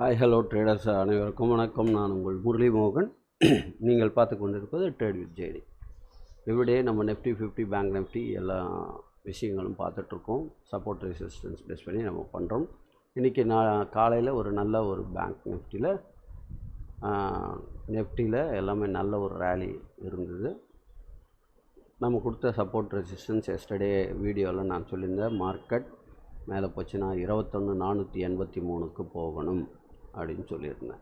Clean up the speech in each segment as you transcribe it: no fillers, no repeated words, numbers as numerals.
Hi hello traders அனைவருக்கும் வணக்கம். நான் உங்கள் முரளி மோகன். நீங்கள் பார்த்து கொண்டிருப்பது ட்ரேட் வித் ஜேடி. எவ்ரிடே நம்ம நிஃப்டி 50 பேங்க் நிஃப்டி எல்லா விஷயங்களும் பார்த்துட்ருக்கோம். சப்போர்ட் ரெசிஸ்டன்ஸ் பேஸ் பண்ணி நம்ம பண்ணுறோம். இன்றைக்கி நான் காலையில் ஒரு நல்ல ஒரு பேங்க் நிஃப்டியில் எல்லாமே நல்ல ஒரு ரேலி இருந்தது. நம்ம கொடுத்த சப்போர்ட் ரெசிஸ்டன்ஸ் எஸ்டர்டே வீடியோவில் நான் சொல்லியிருந்தேன், மார்க்கெட் மேலே போச்சுன்னா 21,483க்கு போகணும் அப்படின்னு சொல்லியிருந்தேன்.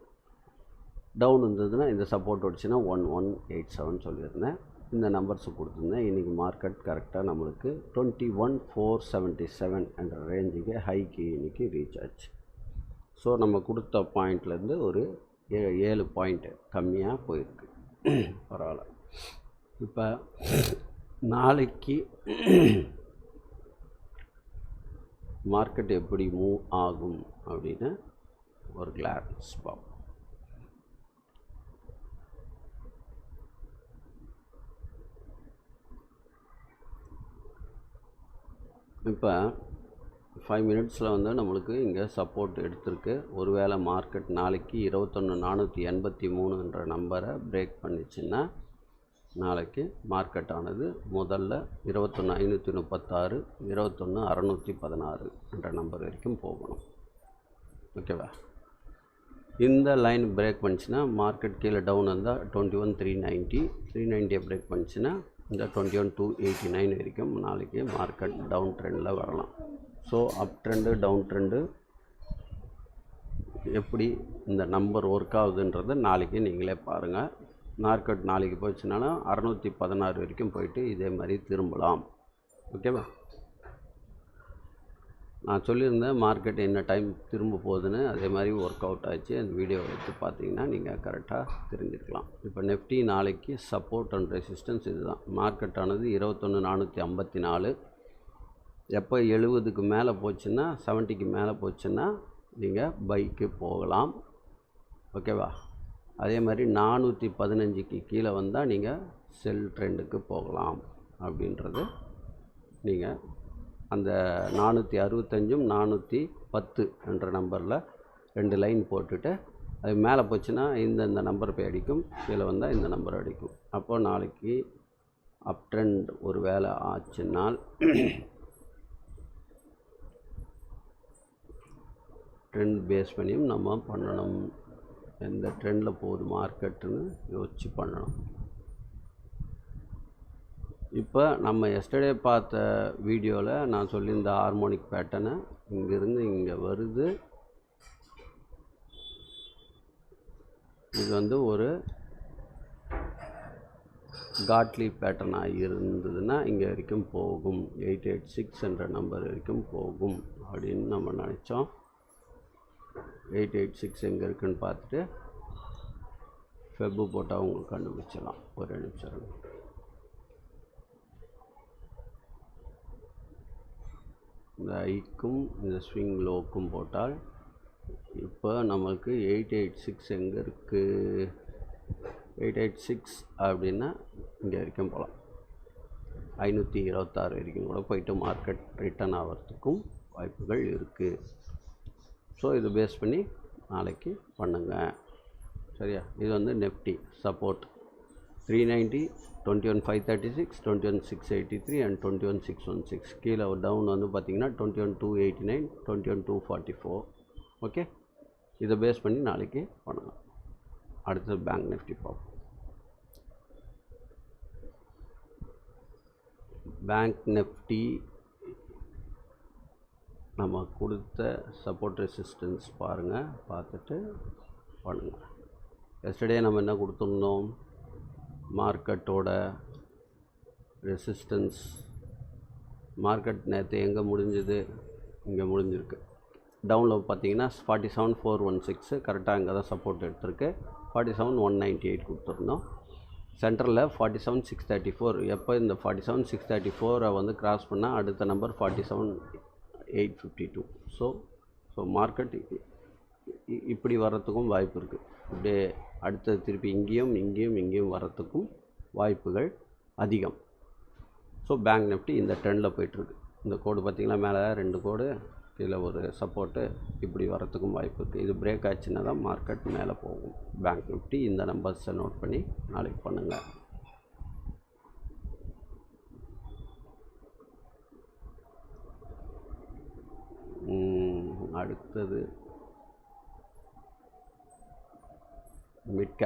டவுன் இருந்ததுன்னா இந்த சப்போர்ட் வச்சுன்னா 1187 சொல்லியிருந்தேன். இந்த நம்பர்ஸு கொடுத்துருந்தேன். இன்றைக்கி மார்க்கெட் கரெக்டாக நம்மளுக்கு 21,477 என்ற ரேஞ்சுக்கு ஹைக்கு இன்றைக்கி ரீச் ஆச்சு. ஸோ நம்ம கொடுத்த பாயிண்ட்லேருந்து ஒரு 7 பாயிண்ட் கம்மியாக போயிருக்கு. பரவாயில்ல. இப்போ நாளைக்கு மார்க்கெட் எப்படி மூவ் ஆகும் அப்படின்னு ஒரு கிளான்ஸ் பார்ப்போம். இப்போ 5 மினிட்ஸில் நம்மளுக்கு இங்கே சப்போர்ட் எடுத்திருக்கு. ஒருவேளை மார்க்கெட் நாளைக்கு 21,483 என்ற நம்பரை பிரேக் பண்ணிச்சுன்னா நாளைக்கு மார்க்கெட் ஆனது முதல்ல 21,536, 21,616 என்ற நம்பர் வரைக்கும் போகணும். ஓகேவா? இந்த லைன் பிரேக் பண்ணிச்சுன்னா மார்க்கெட் கீழே டவுன் வந்தால் 21,390 பிரேக் பண்ணிச்சுன்னா இந்த 21,289 வரைக்கும் நாளைக்கு மார்க்கெட் டவுன் ட்ரெண்டில் வரலாம். So up trend down trend எப்படி இந்த நம்பர் ஒர்க் ஆகுதுன்றதை நாளைக்கு நீங்களே பாருங்கள். மார்க்கெட் நாளைக்கு போச்சுனாலும் 616 வரைக்கும் போயிட்டு இதே மாதிரி திரும்பலாம். ஓகேவா? நான் சொல்லியிருந்தேன் மார்க்கெட் என்ன டைம் திரும்ப போகுதுன்னு. அதே மாதிரி ஒர்க் அவுட் ஆச்சு. அந்த வீடியோ எடுத்து பார்த்தீங்கன்னா நீங்கள் கரெக்டாக தெரிஞ்சுக்கலாம். இப்போ நிஃப்டி நாளைக்கு சப்போர்ட் அண்ட் ரெசிஸ்டன்ஸ் இதுதான். மார்க்கெட் ஆனது 21,454. எப்போ 70க்கு மேலே போச்சுன்னா 70க்கு மேலே போச்சுன்னா நீங்கள் பைக்கு போகலாம். ஓகேவா? அதே மாதிரி 415க்கு கீழே வந்தால் நீங்கள் செல் ட்ரெண்டுக்கு போகலாம். அப்படின்றது நீங்கள் அந்த 465ம் 410 என்ற நம்பரில் 2 லைன் போட்டுட்டு அது மேலே போச்சுன்னா இந்த நம்பர் போய் அடிக்கும், கீழே வந்தால் இந்த நம்பர் அடிக்கும். அப்போது நாளைக்கு அப் ட்ரெண்ட் ஒரு வேலை ஆச்சுன்னால் ட்ரெண்ட் பேஸ் பண்ணியும் நம்ம பண்ணணும். எந்த ட்ரெண்டில் போகுது மார்க்கெட்டுன்னு யோசித்து பண்ணணும். இப்போ நம்ம எஸ்டர்டே பார்த்த வீடியோவில் நான் சொல்லியிருந்த ஹார்மோனிக் பேட்டர்னை இங்கேருந்து இங்கே வருது. இது ஒரு காட்லி பேட்டர்னாக இருந்ததுன்னா இங்கே வரைக்கும் போகும், 886 என்ற நம்பர் வரைக்கும் போகும் அப்படின்னு நம்ம நினச்சோம். 886 எங்கே இருக்குதுன்னு பார்த்துட்டு ஃபெப்பு போட்டால் உங்களுக்கு கண்டுபிடிச்சிடலாம். ஒரு நிமிஷம். இந்த ஐக்கும் இந்த ஸ்விங் லோக்கும் போட்டால் இப்போ நம்மளுக்கு 886 எங்கே இருக்குது? 886 அப்படின்னா இங்கே வரைக்கும் போகலாம். 526 வரைக்கும் கூட போயிட்டு மார்க்கெட் ரிட்டர்ன் ஆகிறதுக்கும் வாய்ப்புகள் இருக்குது. ஸோ இது பேஸ் பண்ணி நாளைக்கு பண்ணுங்கள். சரியா? இது நிஃப்டி சப்போர்ட் 390, 21,536, 21,683 அண்ட் 21,616. கீழே டவுன் பார்த்திங்கன்னா 21,289, 21,244. ஓகே, இதை பேஸ் பண்ணி நாளைக்கு பண்ணலாம். அடுத்தது பேங்க் நிஃப்டி பார்ப்போம். பேங்க் நிஃப்டி நம்ம கொடுத்த சப்போர்ட் ரெசிஸ்டன்ஸ் பாருங்கள், பார்த்துட்டு பண்ணுங்கள். எஸ்டர்டே நம்ம என்ன கொடுத்துருந்தோம்? மார்க்கெட்டோட ரெசிஸ்டன்ஸ். மார்க்கெட் நேற்று எங்கே முடிஞ்சது? இங்கே முடிஞ்சிருக்கு. டவுனில் பார்த்தீங்கன்னா 47,416 கரெக்டாக இங்கே தான் சப்போர்ட் எடுத்திருக்கு. 47,198 கொடுத்துருந்தோம். சென்டரில் 47,634. எப்போ இந்த 47,634 கிராஸ் பண்ணால் அடுத்த நம்பர் 47,852. ஸோ மார்க்கெட் இப்படி வர்றதுக்கும் வாய்ப்பு இருக்குது. இப்படியே அடுத்தது திருப்பி இங்கேயும் வர்றதுக்கும் வாய்ப்புகள் அதிகம். ஸோ பேங்க் நிஃப்டி இந்த ட்ரெண்டில் போய்ட்டுருக்கு. இந்த கோடு பார்த்திங்கன்னா மேலே 2 கோடு கீழே ஒரு சப்போர்ட்டு இப்படி வரத்துக்கும் வாய்ப்பு இருக்குது. இது பிரேக் ஆச்சுன்னா தான் மார்க்கெட் மேலே போகும். பேங்க் நிஃப்டி இந்த நம்பர்ஸை நோட் பண்ணி நாளைக்கு பண்ணுங்கள். அடுத்தது மிட்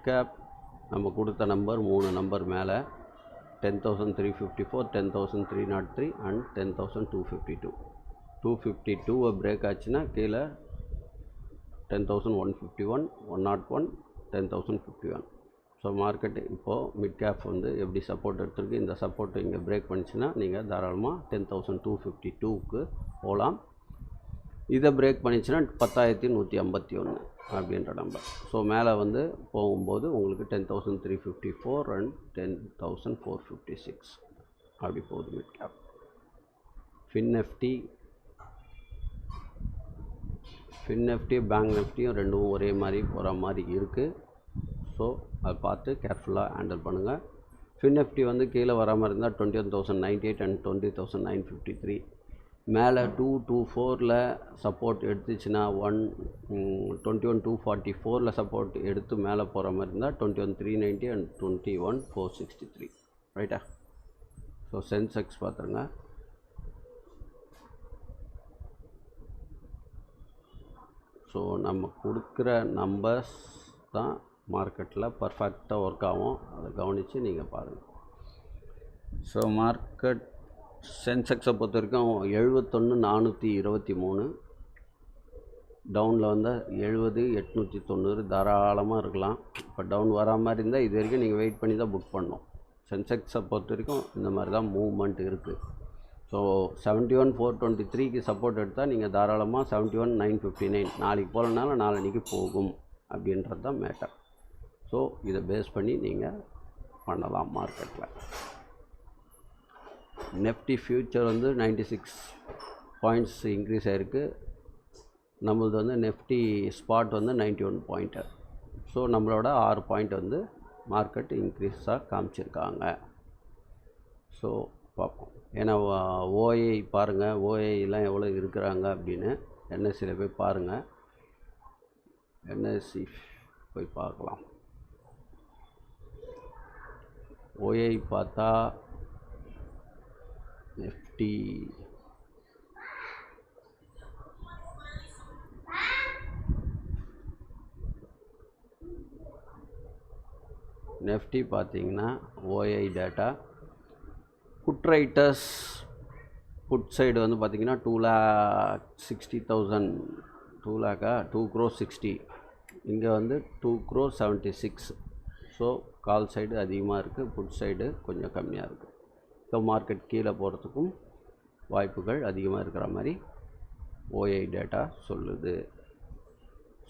கேப் நம்ம கொடுத்த நம்பர் 3 நம்பர் மேலே 10,354, 10,303 அண்ட் 10,252. 252 பிரேக் ஆச்சுன்னா கீழே 10,151, 101, 10,051. ஸோ மார்க்கெட்டு இப்போது மிட் கேப் வந்து எப்படி சப்போர்ட் எடுத்துருக்கு, இந்த சப்போர்ட் இங்கே பிரேக் பண்ணிச்சுன்னா நீங்கள் தாராளமாக 10,252க்கு போகலாம். இதை பிரேக் பண்ணிச்சுன்னா 10,151 அப்படின்ற நம்பர். ஸோ மேலே வந்து போகும்போது உங்களுக்கு 10,354 அண்ட் 10,456 அப்படி போகுது mid cap. Fin Nifty bank நிஃப்டியும் ரெண்டும் ஒரே மாதிரி போகிற மாதிரி இருக்குது. ஸோ அதை பார்த்து கேர்ஃபுல்லாக ஹேண்டில் பண்ணுங்கள். ஃபின் நிஃப்டி வந்து கீழே வர மாதிரி இருந்தால் 21,098 அண்ட் 20,953. மேலே 224 சப்போர்ட் எடுத்துச்சுன்னா 21,244 சப்போர்ட் எடுத்து மேலே போகிற மாதிரி இருந்தால் 21,390 அண்ட் 21,463. ரைட்டா? ஸோ சென்செக்ஸ் பார்த்துருங்க. ஸோ நம்ம கொடுக்குற நம்பர்ஸ் தான் மார்க்கெட்டில் பர்ஃபெக்டாக ஒர்க் ஆகும். அதை கவனித்து நீங்கள் பாருங்கள். ஸோ மார்க்கெட் சென்செக்ஸை பொறுத்த வரைக்கும் 71,423, டவுனில் வந்து 70,890 தாராளமாக இருக்கலாம். இப்போ டவுன் வரா மாதிரி இருந்தால் இது வரைக்கும் நீங்கள் வெயிட் பண்ணி தான் புக் பண்ணணும். சென்செக்ஸை பொறுத்த வரைக்கும் இந்த மாதிரி தான் மூவ்மெண்ட் இருக்குது. ஸோ 71,423க்கு சப்போர்ட் எடுத்தால் நீங்கள் தாராளமாக 71,959 நாளைக்கு போகலனாலும் நாளன்னைக்கு போகும் அப்படின்றது தான் மேட்டர். ஸோ இதை பேஸ் பண்ணி நீங்கள் பண்ணலாம் மார்க்கெட்டில். நிஃப்டி ஃபியூச்சர் வந்து 96 பாயிண்ட்ஸ் இன்க்ரீஸ் ஆகிருக்கு. நம்மளது வந்து நிஃப்டி ஸ்பாட் வந்து 91 பாயிண்ட்டு. ஸோ நம்மளோட 6 பாயிண்ட் வந்து மார்க்கெட் இன்க்ரீஸாக காமிச்சிருக்காங்க. ஸோ பார்ப்போம். ஏன்னா ஓஐ பாருங்கள், ஓஐலாம் எவ்வளோ இருக்கிறாங்க அப்படின்னு என்எஸ்சியில் போய் பாருங்கள். என்எஸ்சி போய் பார்க்கலாம். ஓஐ பார்த்தா நிஃப்டி பார்த்தீங்கன்னா OI data put writers put side வந்து பார்த்திங்கன்னா 2,60,000 2 crore 60. இங்கே வந்து 2 crore 76. ஸோ கால் சைடு அதிகமாக இருக்குது, புட் சைடு கொஞ்சம் கம்மியாக இருக்குது. ஸோ மார்க்கெட் கீழே போகிறதுக்கும் வாய்ப்புகள் அதிகமாக இருக்கிற மாதிரி ஓஐ டேட்டா சொல்லுது.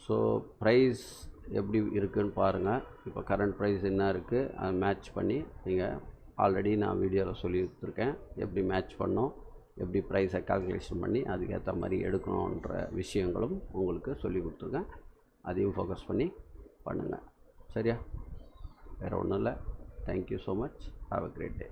ஸோ ப்ரைஸ் எப்படி இருக்குதுன்னு பாருங்கள். இப்போ கரண்ட் ப்ரைஸ் என்ன இருக்குது அதை மேட்ச் பண்ணி நீங்கள் ஆல்ரெடி நான் வீடியோவில் சொல்லி கொடுத்துருக்கேன். எப்படி மேட்ச் பண்ணோம், எப்படி ப்ரைஸை கால்குலேஷன் பண்ணி அதுக்கேற்ற மாதிரி எடுக்கணுன்ற விஷயங்களும் உங்களுக்கு சொல்லி கொடுத்துருக்கேன். அதையும் ஃபோக்கஸ் பண்ணி பண்ணுங்கள். சரியா? வேறு ஒன்றும் இல்லை. Thank you so much. Have a great day.